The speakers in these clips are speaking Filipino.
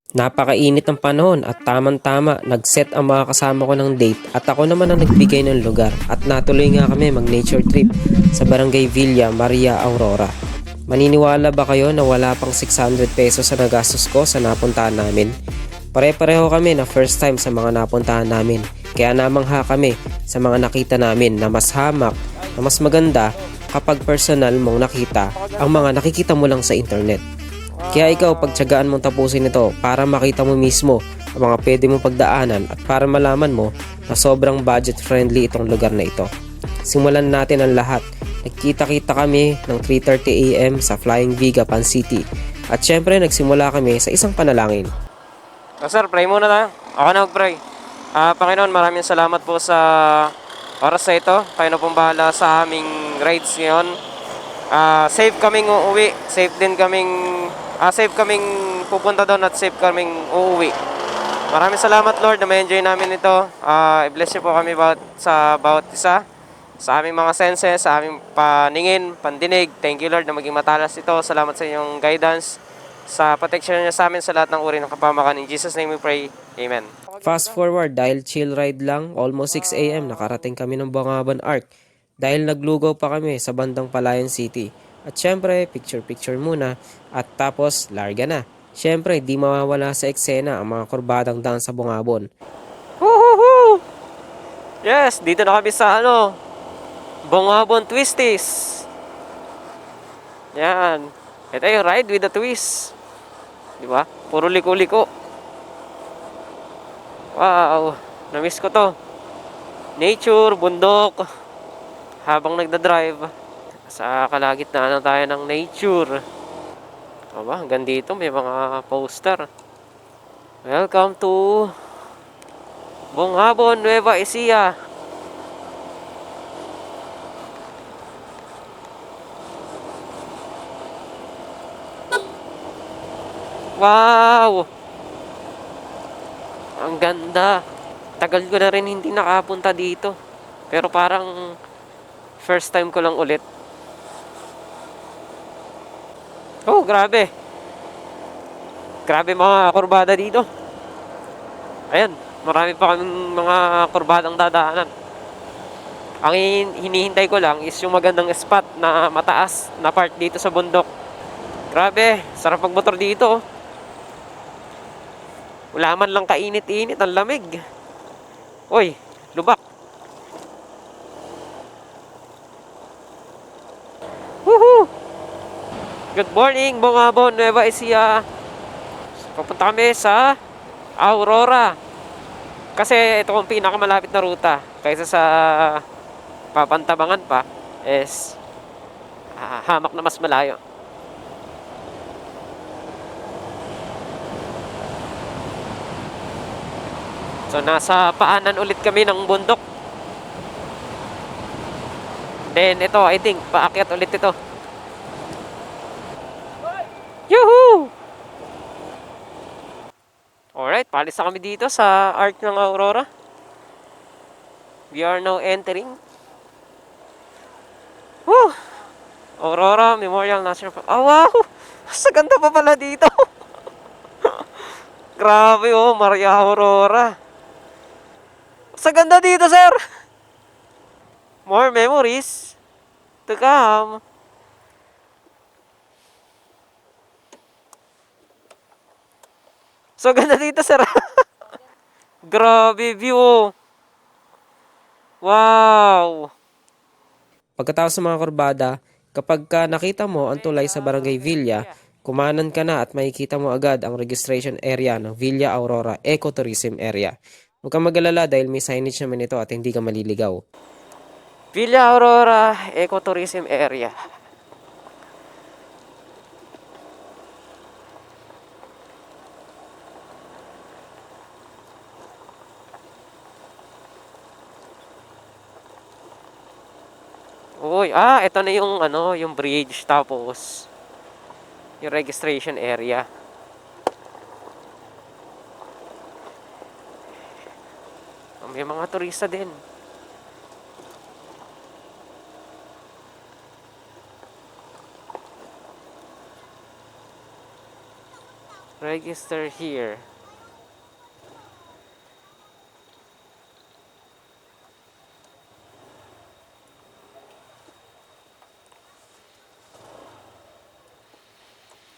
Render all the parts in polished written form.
Napakainit ng panahon at tamang-tama nag-set ang mga kasama ko ng date at ako naman ang nagbigay ng lugar at natuloy nga kami mag-nature trip sa Barangay Villa Maria Aurora. Maniniwala ba kayo na wala pang 600 pesos sa nagastos ko sa napuntahan namin? Pare-pareho kami na first time sa mga napuntahan namin, kaya namangha kami sa mga nakita namin na mas hamak, na mas maganda kapag personal mong nakita ang mga nakikita mo lang sa internet. Kaya ikaw, pagtiyagaan mong tapusin ito para makita mo mismo ang mga pwede mong pagdaanan at para malaman mo na sobrang budget friendly itong lugar na ito. Simulan natin ang lahat. Nagkita-kita kami ng 3:30 AM sa Flying V, Gapan City. At syempre nagsimula kami sa isang panalangin. Sir, pray muna tayo. Ako na mag-pray. Panginoon, maraming salamat po sa oras na ito. Kayo na pong bahala sa aming rides ngayon. Safe kaming uuwi. Safe kaming pupunta doon at safe kaming uuwi. Maraming salamat Lord na may enjoy namin ito. I-bless niyo po kami sa bawat isa. Sa aming mga senses, sa aming paningin, pandinig. Thank you Lord na maging matalas ito. Salamat sa inyong guidance. Sa protection niyo sa amin sa lahat ng uri ng kapamakan. In Jesus' name we pray. Amen. Fast forward, dahil chill ride lang, almost 6 AM nakarating kami ng Bangaban Arc. Dahil naglugaw pa kami sa bandang Palayan City. At syempre, picture-picture muna at tapos larga na. Syempre, di mawawala sa eksena ang mga kurbadang daan sa Bungabon. Woohoo! Yes, dito na kami sa Bungabon Twisties. Yan. Ito yung ride with a twist. Di ba? Puro liko-liko. Wow, na-miss ko to. Nature, bundok. Habang nagda-drive. Sa kalagitnaan na tayo ng nature. Aba, hanggang dito may mga poster. Welcome to Bungabon, Nueva Ecija. Wow! Ang ganda. Tagal ko na rin hindi nakapunta dito. Pero parang first time ko lang ulit. Oh, grabe. Grabe mga kurbada dito. Ayan, marami pa kaming mga kurbadang dadaanan. Ang hinihintay ko lang is yung magandang spot na mataas na part dito sa bundok. Grabe, sarap magmotor dito. Wala man lang kainit-init, ang lamig. Uy, lubak. Woohoo! Good morning, Bungabon, Nueva Ecija. Papunta kami sa Aurora. Kasi ito ang pinakamalapit na ruta. Kaysa sa Papantabangan pa is hamak na mas malayo. So nasa paanan ulit kami ng bundok. Then ito, I think paakyat ulit ito. Yuhu! Alright, palis na kami dito sa Arc ng Aurora. We are now entering Aurora Memorial National Park. Oh wow! Sa ganda pa pala dito. Grabe Maria Aurora. Sa ganda dito, sir. More memories to come. So ganda dito, sir. Grabe view. Wow. Pagkatapos ng mga kurbada, kapag nakita mo ang tulay sa Barangay Villa, kumanan ka na at makikita mo agad ang registration area ng Villa Aurora Ecotourism Area. Huwag kang mag-alala dahil may signage naman ito at hindi ka maliligaw. Villa Aurora Ecotourism Area. Uy, ito na yung yung bridge tapos yung registration area. May mga turista din. Register here.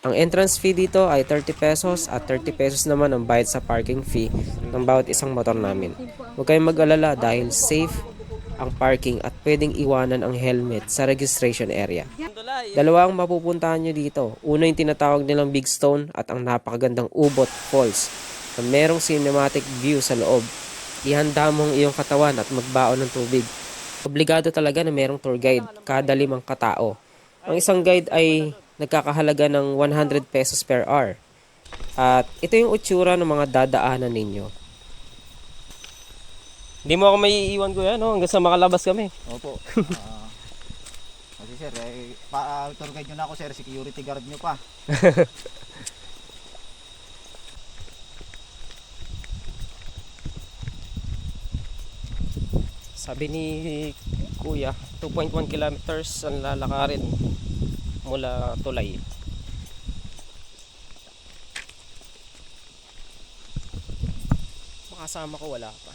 Ang entrance fee dito ay 30 pesos at 30 pesos naman ang bayad sa parking fee ng bawat isang motor namin. Huwag kayong mag-alala dahil safe ang parking at pwedeng iwanan ang helmet sa registration area. Dalawa ang mapupuntahan nyo dito. Una yung tinatawag nilang Big Stone at ang napakagandang Ubot Falls na merong cinematic view sa loob. Ihanda mo ang iyong katawan at magbaon ng tubig. Obligado talaga na merong tour guide kada 5 katao. Ang isang guide ay nagkakahalaga ng 100 pesos per hour. At ito yung utsura ng mga dadaanan ninyo. Hindi mo ako may iiwan ko yan, no? Hanggang sa makalabas kami. Opo. Kasi sir, tour guide nyo na ako sir, security guard nyo pa. Sabi ni Kuya, 2.1 kilometers ang lalakarin mula Tulay. Makasama ko wala pa.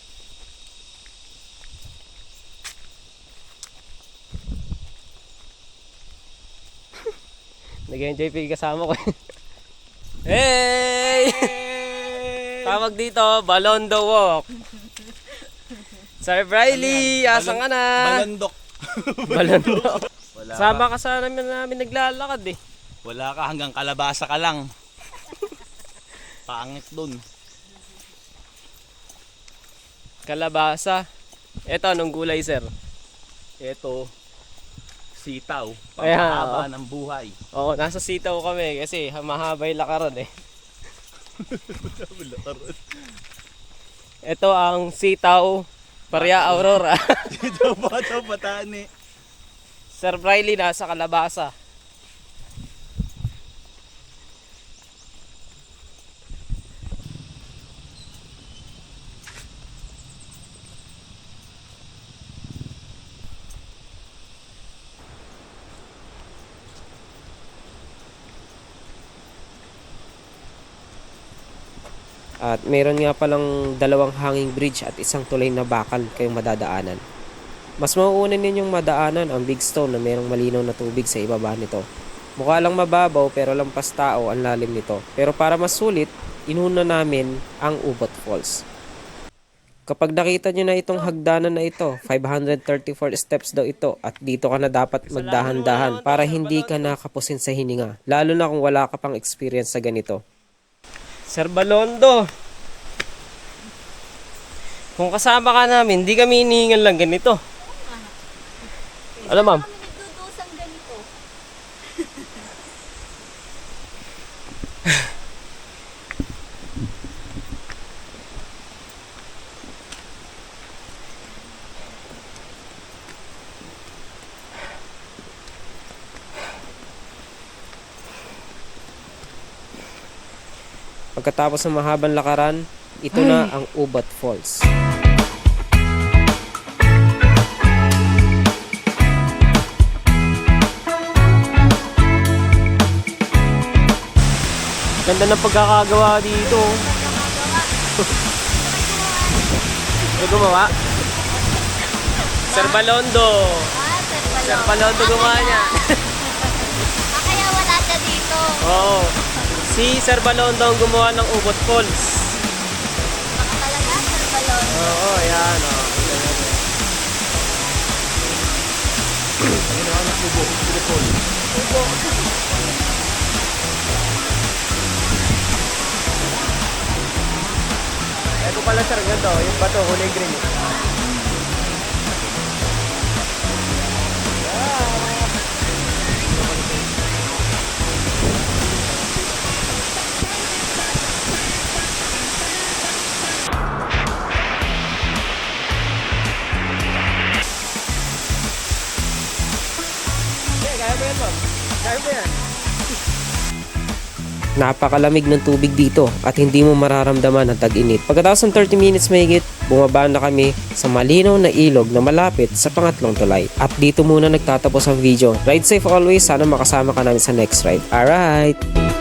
Nag-enjoy pa yung kasama ko. Hey! Tawag dito, Balondo Walk. Sir Briley, asan ka na? Balandok. Balondo. Wala Sama ka sa namin naglalakad eh. Wala ka, hanggang kalabasa ka lang. Pangit dun. Kalabasa. Ito, anong gulay, sir? Ito, sitaw. Ayan, Pampahaba ng buhay. Oo, nasa sitaw kami kasi mahaba yung lakaran eh. Ito ang sitaw Maria Aurora. Dito ba ito patani? Sir Briley nasa kalabasa. At meron nga palang 2 hanging bridge at isang tulay na bakal kayong madadaanan. Mas mauunan ninyong madaanan ang Big Stone na merong malinaw na tubig sa ibaba nito. Mukha lang mababaw pero lampas tao ang lalim nito. Pero para mas sulit, inuna namin ang Ubot Falls. Kapag nakita nyo na itong hagdanan na ito, 534 steps daw ito at dito ka na dapat magdahan-dahan para hindi ka nakapusin sa hininga. Lalo na kung wala ka pang experience sa ganito. Sir Balondo, kung kasama ka namin, hindi kami hinihingan lang ganito. Alam ma'am? Nagdudusang ganito. Pagkatapos ng mahabang lakaran, ito na ang Ubot Falls. Ganda ng pagkakagawa dito. Ano gumawa? Sir Balondo. Sir Balondo gumawa niya. Kaya wala siya dito. Oo. Si Sir Balondo ang gumawa ng Ubot Falls. Baka talaga, Sir Balon. Oo, yan. Ito pala sir, ganito. Yung bato, kulay green. Napakalamig ng tubig dito at hindi mo mararamdaman ang tag-init. Pagkatapos ng 30 minutes mahigit, bumaba na kami sa malinaw na ilog na malapit sa pangatlong tulay. At dito muna nagtatapos ang video. Ride safe always, sana makasama ka namin sa next ride. Alright!